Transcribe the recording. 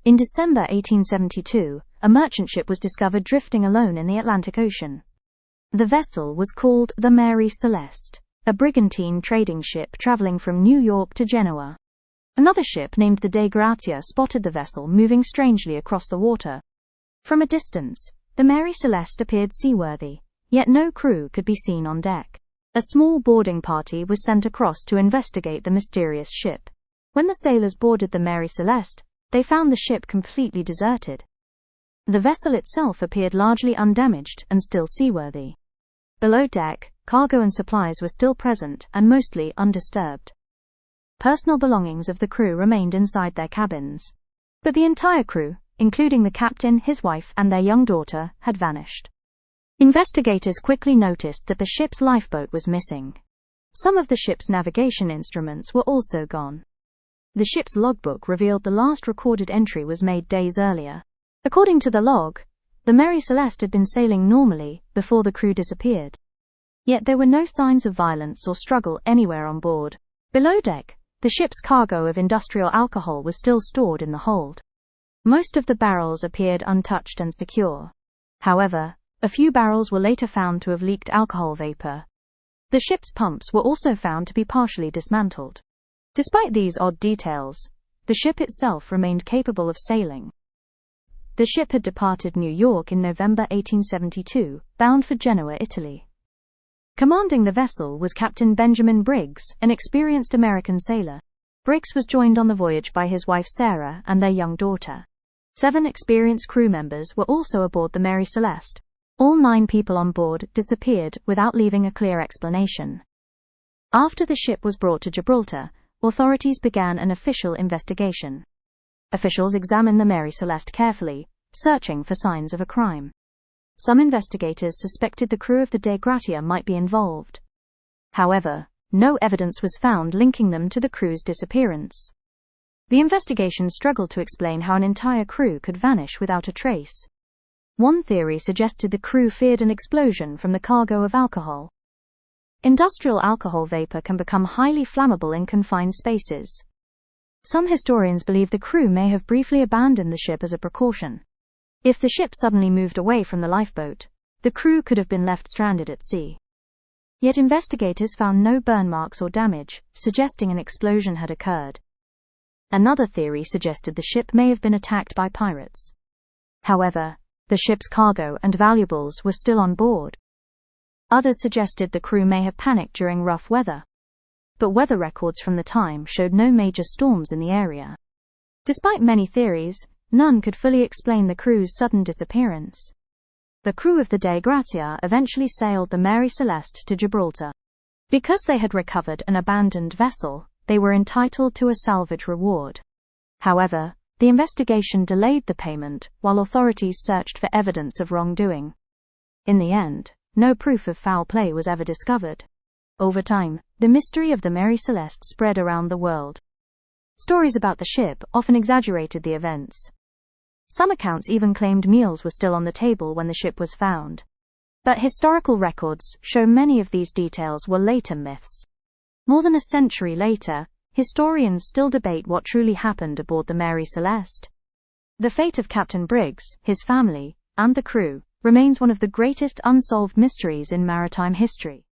In December 1872, a merchant ship was discovered drifting alone in the Atlantic Ocean. The vessel was called the Mary Celeste, a brigantine trading ship traveling from New York to Genoa. Another ship named the Dei Gratia spotted the vessel moving strangely across the water. From a distance, the Mary Celeste appeared seaworthy, yet no crew could be seen on deck. A small boarding party was sent across to investigate the mysterious ship. When the sailors boarded the Mary Celeste, they found the ship completely deserted. The vessel itself appeared largely undamaged and still seaworthy. Below deck, cargo and supplies were still present and mostly undisturbed. Personal belongings of the crew remained inside their cabins. But the entire crew, including the captain, his wife, and their young daughter, had vanished. Investigators quickly noticed that the ship's lifeboat was missing. Some of the ship's navigation instruments were also gone. The ship's logbook revealed the last recorded entry was made days earlier. According to the log, the Mary Celeste had been sailing normally before the crew disappeared. Yet there were no signs of violence or struggle anywhere on board. Below deck, the ship's cargo of industrial alcohol was still stored in the hold. Most of the barrels appeared untouched and secure. However, a few barrels were later found to have leaked alcohol vapor. The ship's pumps were also found to be partially dismantled. Despite these odd details, the ship itself remained capable of sailing. The ship had departed New York in November 1872, bound for Genoa, Italy. Commanding the vessel was Captain Benjamin Briggs, an experienced American sailor. Briggs was joined on the voyage by his wife Sarah and their young daughter. 7 experienced crew members were also aboard the Mary Celeste. All 9 people on board disappeared without leaving a clear explanation. After the ship was brought to Gibraltar, authorities began an official investigation. Officials examined the Mary Celeste carefully, searching for signs of a crime. Some investigators suspected the crew of the Dei Gratia might be involved. However, no evidence was found linking them to the crew's disappearance. The investigation struggled to explain how an entire crew could vanish without a trace. One theory suggested the crew feared an explosion from the cargo of alcohol. Industrial alcohol vapor can become highly flammable in confined spaces. Some historians believe the crew may have briefly abandoned the ship as a precaution. If the ship suddenly moved away from the lifeboat, the crew could have been left stranded at sea. Yet investigators found no burn marks or damage, suggesting an explosion had occurred. Another theory suggested the ship may have been attacked by pirates. However, the ship's cargo and valuables were still on board. Others suggested the crew may have panicked during rough weather. But weather records from the time showed no major storms in the area. Despite many theories, none could fully explain the crew's sudden disappearance. The crew of the Dei Gratia eventually sailed the Mary Celeste to Gibraltar. Because they had recovered an abandoned vessel, they were entitled to a salvage reward. However, the investigation delayed the payment while authorities searched for evidence of wrongdoing. In the end, no proof of foul play was ever discovered. Over time, the mystery of the Mary Celeste spread around the world. Stories about the ship often exaggerated the events. Some accounts even claimed meals were still on the table when the ship was found. But historical records show many of these details were later myths. More than a century later, historians still debate what truly happened aboard the Mary Celeste. The fate of Captain Briggs, his family, and the crew remains one of the greatest unsolved mysteries in maritime history.